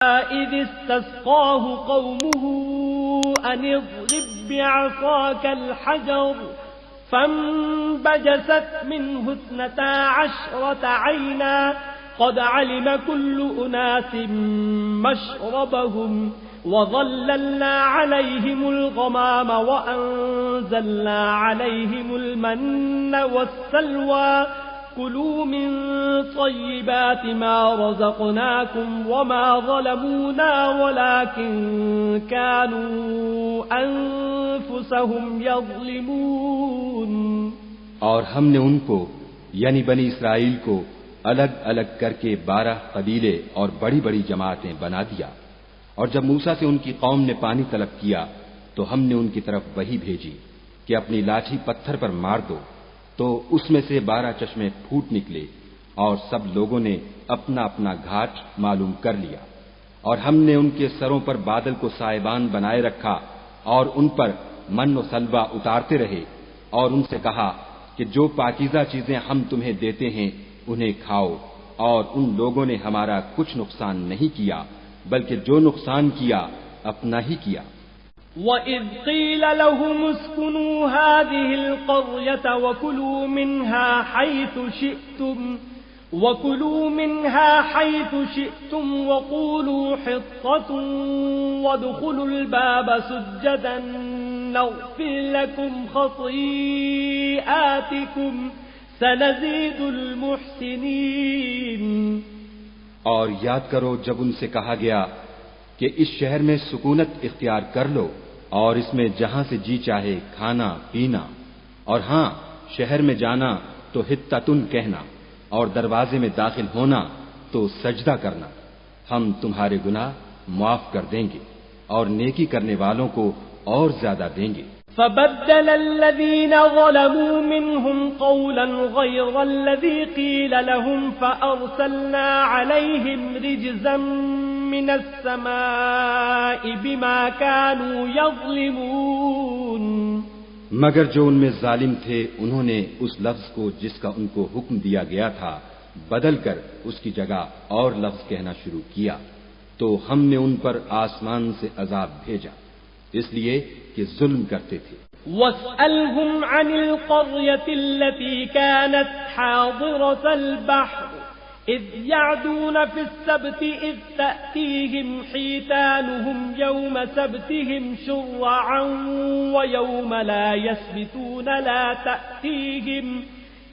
إذ استسقاه قومه أن اضرب بعصاك الحجر فانبجست منه 12 عينا قد علم كل أناس مشربهم وظللنا عليهم الغمام وأنزلنا عليهم المن والسلوى كلوا من طيبات ما رزقناكم وما ظلمونا ولكن كانوا أنفسهم يظلمون. اور ہم نے ان کو یعنی بنی اسرائیل کو الگ الگ کر کے 12 قبیلے اور بڑی بڑی جماعتیں بنا دیا، اور جب موسیٰ سے ان کی قوم نے پانی طلب کیا تو ہم نے ان کی طرف وحی بھیجی کہ اپنی لاٹھی پتھر پر مار دو، تو اس میں سے 12 چشمے پھوٹ نکلے اور سب لوگوں نے اپنا اپنا گھاٹ معلوم کر لیا، اور ہم نے ان کے سروں پر بادل کو سائبان بنائے رکھا اور ان پر من و سلوہ اتارتے رہے، اور ان سے کہا کہ جو پاکیزہ چیزیں ہم تمہیں دیتے ہیں انہیں کھاؤ، اور ان لوگوں نے ہمارا کچھ نقصان نہیں کیا بلکہ جو نقصان کیا اپنا ہی کیا۔ وَإِذْ قِيلَ لَهُمُ اسْكُنُوا هَٰذِهِ الْقَرْيَةَ وَكُلُوا مِنْهَا حَيْثُ شِئْتُمْ وَقُولُوا حِطَّةٌ وَادْخُلُوا الْبَابَ سُجَّدًا نَغْفِرْ لَكُمْ خَطِيئَاتِكُمْ سَنَزِيدُ الْمُحْسِنِينَ۔ اور یاد کرو جب ان سے کہا گیا کہ اس شہر میں سکونت اختیار کر لو اور اس میں جہاں سے جی چاہے کھانا پینا، اور ہاں شہر میں جانا تو حطتن کہنا اور دروازے میں داخل ہونا تو سجدہ کرنا، ہم تمہارے گناہ معاف کر دیں گے اور نیکی کرنے والوں کو اور زیادہ دیں گے۔ فبدل الذين ظلموا منهم قولا غير الذي قيل لهم فأرسلنا عليهم رجزا من السماء بما كانوا يظلمون۔ مگر جو ان میں ظالم تھے انہوں نے اس لفظ کو جس کا ان کو حکم دیا گیا تھا بدل کر اس کی جگہ اور لفظ کہنا شروع کیا، تو ہم نے ان پر آسمان سے عذاب بھیجا اس لیے کہ ظلم کرتے تھے۔ وَاسْأَلْهُمْ عَنِ الْقَرْيَةِ الَّتِي كَانَتْ حَاضِرَةَ الْبَحْرِ إِذْ يَعْدُونَ فِي السَّبْتِ إِذْ تَأْتِيهِمْ حِيتَانُهُمْ يَوْمَ سَبْتِهِمْ شُرَّعًا وَيَوْمَ لَا يَسْبِتُونَ لَا تَأْتِيهِمْ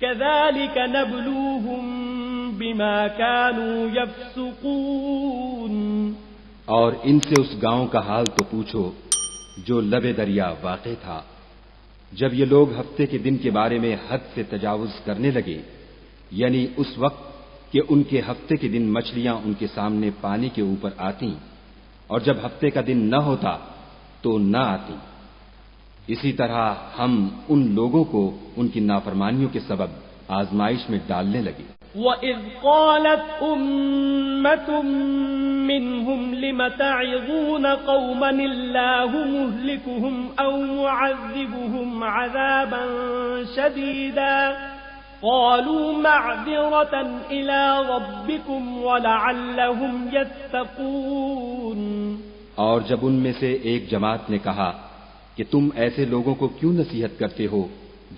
كَذَلِكَ نَبْلُوهُمْ بِمَا كَانُوا يَفْسُقُونَ۔ اور ان سے اس گاؤں کا حال تو پوچھو جو لبے دریا واقع تھا، جب یہ لوگ ہفتے کے دن کے بارے میں حد سے تجاوز کرنے لگے، یعنی اس وقت کہ ان کے ہفتے کے دن مچھلیاں ان کے سامنے پانی کے اوپر آتی اور جب ہفتے کا دن نہ ہوتا تو نہ آتی، اسی طرح ہم ان لوگوں کو ان کی نافرمانیوں کے سبب آزمائش میں ڈالنے لگے۔ وَإِذْ قَالَتْ أُمَّةٌ مِّنْهُمْ لِمَ تَعِظُونَ قَوْمًا اللَّهُ مُهْلِكُهُمْ أَوْ مُعَذِّبُهُمْ عَذَابًا شَدِيدًا قَالُوا مَعْذِرَةً إِلَى رَبِّكُمْ وَلَعَلَّهُمْ يَتَّقُونَ۔ اور جب ان میں سے ایک جماعت نے کہا کہ تم ایسے لوگوں کو کیوں نصیحت کرتے ہو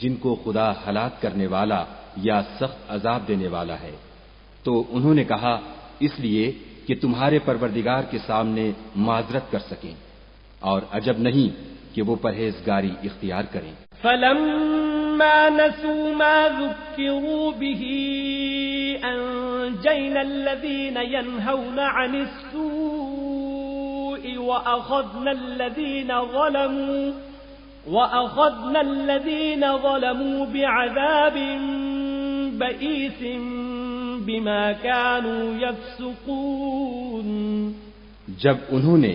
جن کو خدا ہلاک کرنے والا یا سخت عذاب دینے والا ہے، تو انہوں نے کہا اس لیے کہ تمہارے پروردگار کے سامنے معذرت کر سکیں، اور عجب نہیں کہ وہ پرہیزگاری اختیار کریں۔ فَلَمَّا نَسُوا مَا ذُكِّرُوا بِهِ أَنجَيْنَا الَّذِينَ يَنْهَوْنَ عَنِ السُّوءِ وَأَخَذْنَا الَّذِينَ ظَلَمُوا بِعَذَابٍ بَئِيسٍ بِمَا كَانُوا يَفْسُقُونَ۔ جب انہوں نے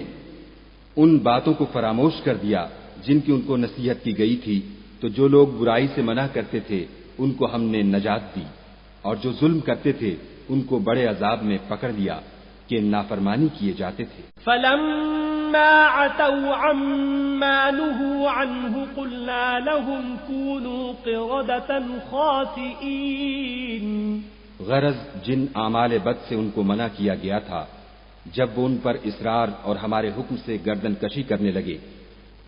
ان باتوں کو فراموش کر دیا جن کی ان کو نصیحت کی گئی تھی، تو جو لوگ برائی سے منع کرتے تھے ان کو ہم نے نجات دی، اور جو ظلم کرتے تھے ان کو بڑے عذاب میں پکڑ لیا کہ نافرمانی کیے جاتے تھے۔ فَلَمَّا عَتَوْا عَمَّا نُهُوا عَنْهُ قُلْنَا لَهُمْ كُونُوا قِرَدَةً خَاسِئِينَ۔ غرض جن اعمال بد سے ان کو منع کیا گیا تھا جب وہ ان پر اصرار اور ہمارے حکم سے گردن کشی کرنے لگے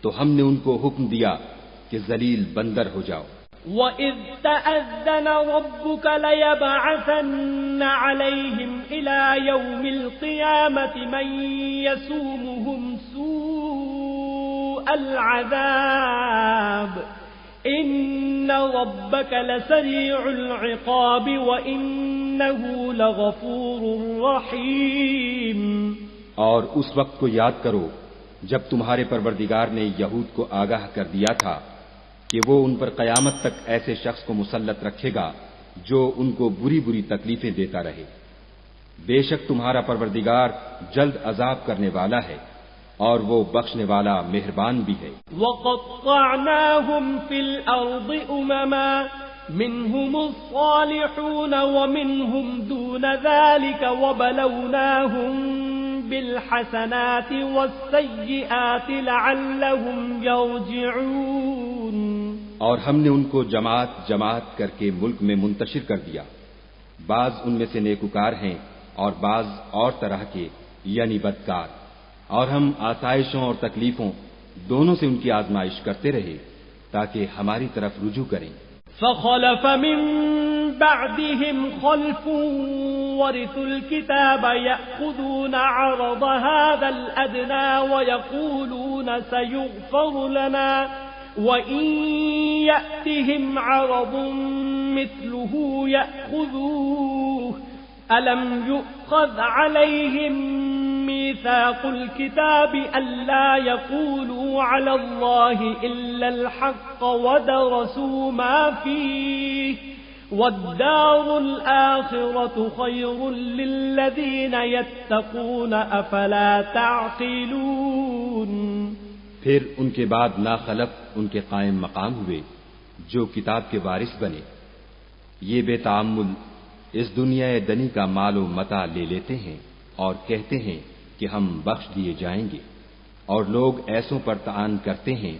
تو ہم نے ان کو حکم دیا کہ ذلیل بندر ہو جاؤ۔ وَإِذْ تَأَذَّنَ رَبُّكَ لَيَبْعَثَنَّ عَلَيْهِمْ إِلَى يَوْمِ الْقِيَامَةِ مَنْ يَسُومُهُمْ سُوءَ الْعَذَابِ إِنَّ رَبَّكَ لَسَرِيعُ الْعِقَابِ وَإِنَّهُ لَغَفُورٌ رَحِيمٌ۔ اور اس وقت کو یاد کرو جب تمہارے پروردگار نے یہود کو آگاہ کر دیا تھا کہ وہ ان پر قیامت تک ایسے شخص کو مسلط رکھے گا جو ان کو بری بری تکلیفیں دیتا رہے۔ بے شک تمہارا پروردگار جلد عذاب کرنے والا ہے اور وہ بخشنے والا مہربان بھی ہے۔ وَقَطَّعْنَاهُمْ فِي الْأَرْضِ أُمَمًا مِّنْهُمُ الصَّالِحُونَ وَمِنْهُمْ دُونَ ذَلِكَ وَبَلَوْنَاهُمْ بِالْحَسَنَاتِ وَالسَّيِّئَاتِ لَعَلَّهُمْ يَرْجِعُونَ۔ اور ہم نے ان کو جماعت جماعت کر کے ملک میں منتشر کر دیا، بعض ان میں سے نیکوکار ہیں اور بعض اور طرح کے یعنی بدکار، اور ہم آسائشوں اور تکلیفوں دونوں سے ان کی آزمائش کرتے رہے تاکہ ہماری طرف رجوع کریں۔ فخلف من بعدهم خلف ورثوا الكتاب يأخذون عرض هذا الأدنى ويقولون سيغفر لنا وإن يأتهم عرض مثله يأخذوه ألم يؤخذ عليهم ميثاق الكتاب ألا يقولوا على الله إلا الحق ودرسوا ما فيه والدار الآخرة خير للذين يتقون أفلا تعقلون۔ پھر ان کے بعد ناخلف ان کے قائم مقام ہوئے جو کتاب کے وارث بنے، یہ بے تعمل اس دنیا دنی کا مال و متاع لے لیتے ہیں اور کہتے ہیں کہ ہم بخش دیے جائیں گے، اور لوگ ایسوں پر طعن کرتے ہیں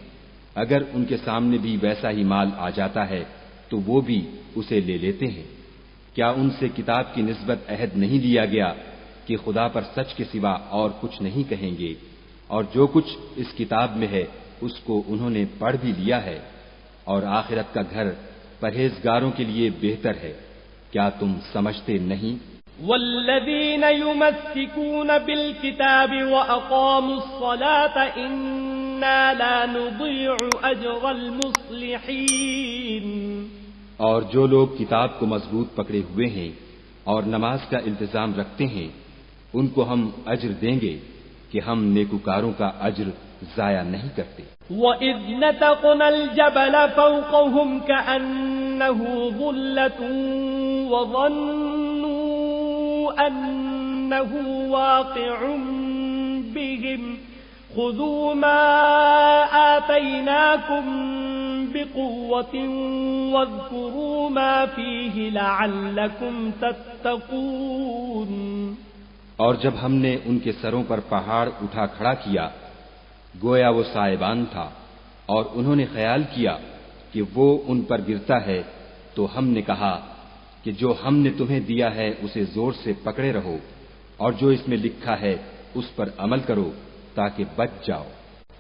اگر ان کے سامنے بھی ویسا ہی مال آ جاتا ہے تو وہ بھی اسے لے لیتے ہیں۔ کیا ان سے کتاب کی نسبت عہد نہیں لیا گیا کہ خدا پر سچ کے سوا اور کچھ نہیں کہیں گے، اور جو کچھ اس کتاب میں ہے اس کو انہوں نے پڑھ بھی لیا ہے، اور آخرت کا گھر پرہیزگاروں کے لیے بہتر ہے، کیا تم سمجھتے نہیں؟ والذین یمسکون بالکتاب واقاموا الصلاة انا لا نضیع اجر المصلحین۔ اور جو لوگ کتاب کو مضبوط پکڑے ہوئے ہیں اور نماز کا التزام رکھتے ہیں ان کو ہم اجر دیں گے کہ ہم نیکوکاروں کا اجر ضائع نہیں کرتے۔ وَإِذْ نَتَقْنَا الْجَبَلَ فَوْقَهُمْ كَأَنَّهُ ظُلَّةٌ وَظَنُّوا أَنَّهُ واقع بِهِمْ خُذُوا مَا آتَيْنَاكُمْ بِقُوَّةٍ وَاذْكُرُوا مَا فِيهِ لَعَلَّكُمْ تَتَّقُونَ۔ اور جب ہم نے ان کے سروں پر پہاڑ اٹھا کھڑا کیا گویا وہ سائبان تھا، اور انہوں نے خیال کیا کہ وہ ان پر گرتا ہے، تو ہم نے کہا کہ جو ہم نے تمہیں دیا ہے اسے زور سے پکڑے رہو، اور جو اس میں لکھا ہے اس پر عمل کرو تاکہ بچ جاؤ۔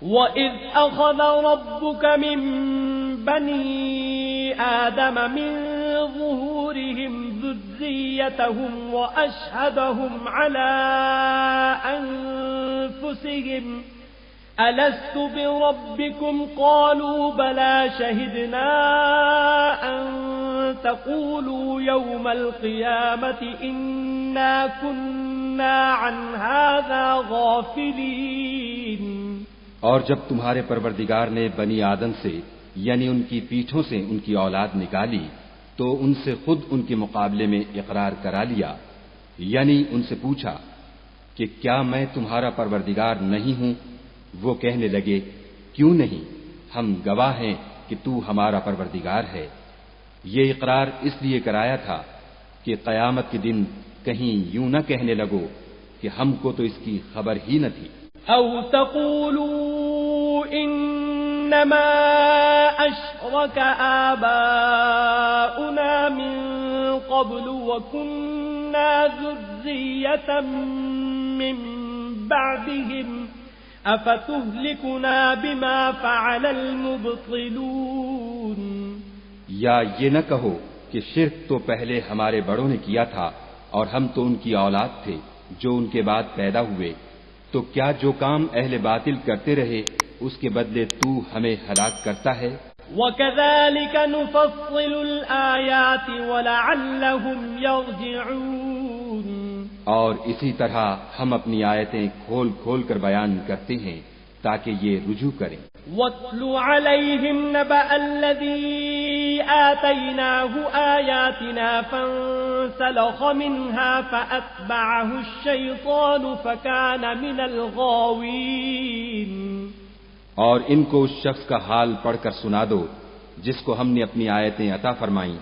وَإِذْ أَخَذَ رَبُّكَ مِن بَنِي آدَمَ مِن ظُهُورِهِمْ ذُرِّيَّتَهُمْ وَأَشْهَدَهُمْ عَلَىٰ أَنفُسِهِمْ أَلَسْتُ بِرَبِّكُمْ قَالُوا بَلَىٰ شَهِدْنَا أَن تَقُولُوا يَوْمَ الْقِيَامَةِ إِنَّا كُنَّا عَنْ هَٰذَا غَافِلِينَ۔ اور جب تمہارے پروردگار نے بنی آدم سے یعنی ان کی پیٹھوں سے ان کی اولاد نکالی تو ان سے خود ان کے مقابلے میں اقرار کرا لیا، یعنی ان سے پوچھا کہ کیا میں تمہارا پروردگار نہیں ہوں؟ وہ کہنے لگے کیوں نہیں، ہم گواہ ہیں کہ تو ہمارا پروردگار ہے۔ یہ اقرار اس لیے کرایا تھا کہ قیامت کے دن کہیں یوں نہ کہنے لگو کہ ہم کو تو اس کی خبر ہی نہ تھی۔ او تقولوا انما اشرك آباؤنا من قبل وكنا وأورثنا ذرية من بعدهم أفتهلكنا بما فعل المبطلون. یا یہ نہ کہو کہ شرک تو پہلے ہمارے بڑوں نے کیا تھا اور ہم تو ان کی اولاد تھے جو ان کے بعد پیدا ہوئے، تو کیا جو کام اہل باطل کرتے رہے اس کے بدلے تو ہمیں ہلاک کرتا ہے؟ وَكَذَلِكَ نُفَصِّلُ الْآيَاتِ وَلَعَلَّهُمْ يَرْجِعُونَ. اور اسی طرح ہم اپنی آیتیں کھول کھول کر بیان کرتے ہیں تاکہ یہ رجوع کریں. وَاتْلُ عَلَيْهِمْ نَبَأَ الَّذِي آتَيْنَاهُ آيَاتِنَا فَانسَلَخَ مِنْهَا فَأَتْبَعَهُ الشَّيْطَانُ فَكَانَ مِنَ الْغَاوِينَ. اور ان کو اس شخص کا حال پڑھ کر سنا دو جس کو ہم نے اپنی آیتیں عطا فرمائیں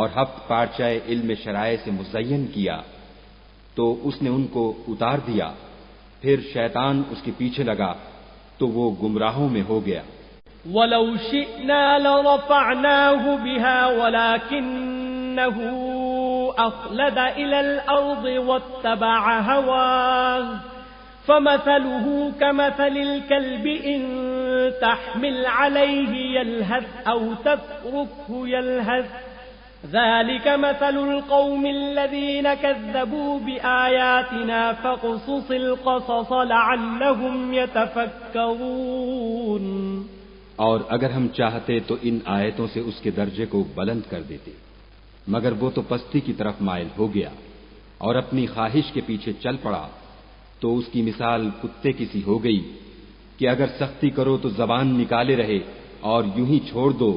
اور ہفت پارچہ علم شرائع سے مزین کیا، تو اس نے ان کو اتار دیا، پھر شیطان اس کے پیچھے لگا تو وہ گمراہوں میں ہو گیا. وَلَوْ شِئْنَا لَرَفَعْنَاهُ بِهَا وَلَكِنَّهُ أَخْلَدَ إِلَى الْأَرْضِ وَاتَّبَعَ هَوَاهُ فَمَثَلُهُ كَمَثَلِ الْكَلْبِ إِن تَحْمِلْ عَلَيْهِ يَلْهَثْ أَوْ تَتْرُكْهُ يَلْهَثْ ذَلِكَ مَثَلُ الْقَوْمِ الَّذِينَ كَذَّبُوا بِآيَاتِنَا فَاقْصُصِ الْقَصَصَ لَعَلَّهُمْ يَتَفَكَّرُونَ. اور اگر ہم چاہتے تو ان آیتوں سے اس کے درجے کو بلند کر دیتے، مگر وہ تو پستی کی طرف مائل ہو گیا اور اپنی خواہش کے پیچھے چل پڑا، تو اس کی مثال کتے کی سی ہو گئی کہ اگر سختی کرو تو زبان نکالے رہے اور یوں ہی چھوڑ دو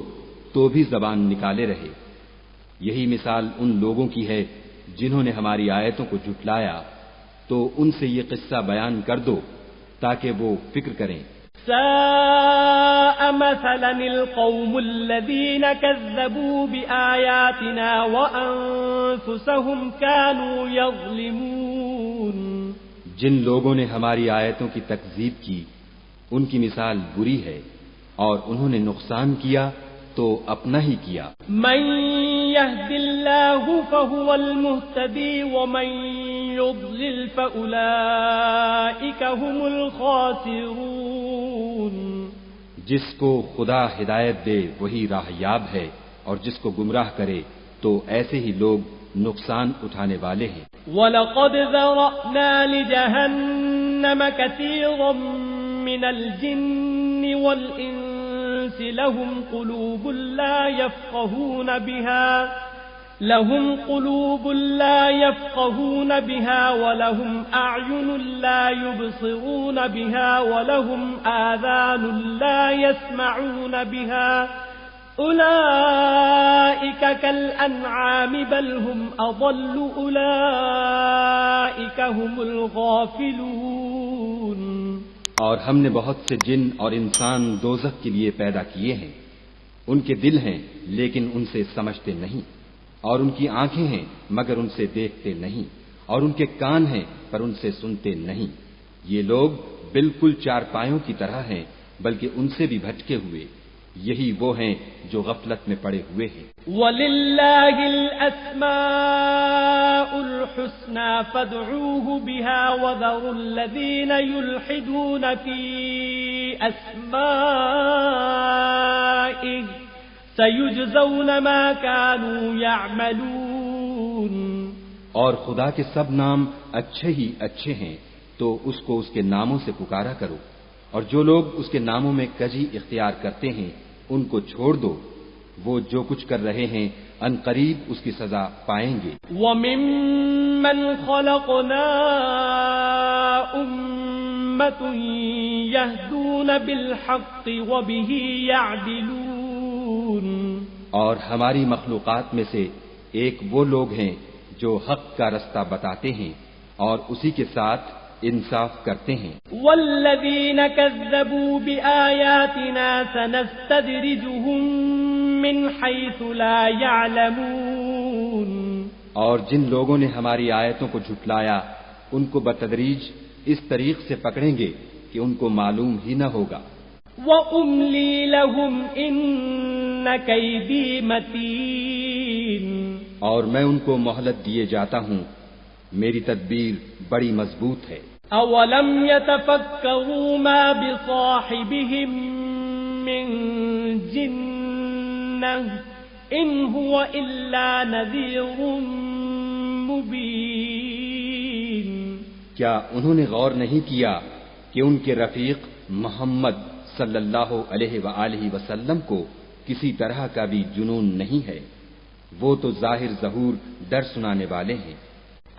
تو بھی زبان نکالے رہے. یہی مثال ان لوگوں کی ہے جنہوں نے ہماری آیتوں کو جھٹلایا، تو ان سے یہ قصہ بیان کر دو تاکہ وہ فکر کریں. ساء مثلا القوم الذين كذبوا بآياتنا وأنفسهم كانوا يظلمون. جن لوگوں نے ہماری آیتوں کی تکذیب کی ان کی مثال بری ہے اور انہوں نے نقصان کیا تو اپنا ہی کیا. من يهد الله فهو المهتدي ومن يضلل فأولئك هم الخاسرون. جس کو خدا ہدایت دے وہی راہ یاب ہے اور جس کو گمراہ کرے تو ایسے ہی لوگ نقصان اٹھانے والے ہیں. وَلَقَدْ ذَرَأْنَا لِجَهَنَّمَ كَثِيرًا مِنَ الْجِنِّ وَالْإِنسِ لَهُمْ قُلُوبٌ لَا يَفْقَهُونَ بِهَا وَلَهُمْ أَعْيُنٌ لَا يُبْصِرُونَ بِهَا وَلَهُمْ آذَانٌ لَا يَسْمَعُونَ بِهَا أُولَئِكَ كَالْأَنْعَامِ بَلْ هُمْ أَضَلُّ أُولَئِكَ هُمُ الْغَافِلُونَ. اور ہم نے بہت سے جن اور انسان دوزخ کے لیے پیدا کیے ہیں. ان کے دل ہیں لیکن ان سے سمجھتے نہیں، اور ان کی آنکھیں ہیں مگر ان سے دیکھتے نہیں، اور ان کے کان ہیں پر ان سے سنتے نہیں. یہ لوگ بالکل چارپایوں کی طرح ہیں بلکہ ان سے بھی بھٹکے ہوئے. یہی وہ ہیں جو غفلت میں پڑے ہوئے ہیں. وَلِلَّهِ الْأَسْمَاءُ الْحُسْنَى فَادْعُوهُ بِهَا وَذَرُوا الَّذِينَ يُلْحِدُونَ فِي أَسْمَائِهِ سَيُجْزَوْنَ مَا كَانُوا يَعْمَلُونَ. اور خدا کے سب نام اچھے ہی اچھے ہیں تو اس کو اس کے ناموں سے پکارا کرو، اور جو لوگ اس کے ناموں میں کجی اختیار کرتے ہیں ان کو چھوڑ دو. وہ جو کچھ کر رہے ہیں ان قریب اس کی سزا پائیں گے. وَمِمَّنْ خَلَقْنَا أُمَّةٌ يَهْدُونَ بِالْحَقِّ وَبِهِ يَعْدِلُونَ. اور ہماری مخلوقات میں سے ایک وہ لوگ ہیں جو حق کا رستہ بتاتے ہیں اور اسی کے ساتھ انصاف کرتے ہیں. والذین کذبوا بآیاتنا سنستدرجهم من حیث لا يعلمون. اور جن لوگوں نے ہماری آیتوں کو جھٹلایا ان کو بتدریج اس طریق سے پکڑیں گے کہ ان کو معلوم ہی نہ ہوگا. وَأُمْلِي لَهُمْ إِنَّ كَيْدِي مَتِينٌ. اور میں ان کو مہلت دیے جاتا ہوں، میری تدبیر بڑی مضبوط ہے۔ اولم يتفکروا ما بصاحبهم من جنہ ان هو الا نذیر مبین، کیا انہوں نے غور نہیں کیا کہ ان کے رفیق محمد صلی اللہ علیہ وآلہ وسلم کو کسی طرح کا بھی جنون نہیں ہے، وہ تو ظاہر ظہور ڈر سنانے والے ہیں۔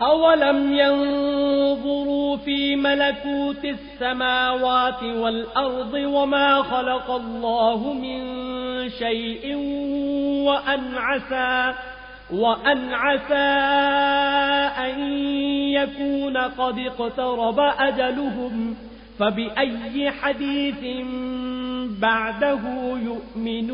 اولم ينظروا في ملكوت السماوات والارض وما خلق الله من شيء وأن عسى أن يكون قد اقترب أجلهم فبأي حديث بعده يؤمنون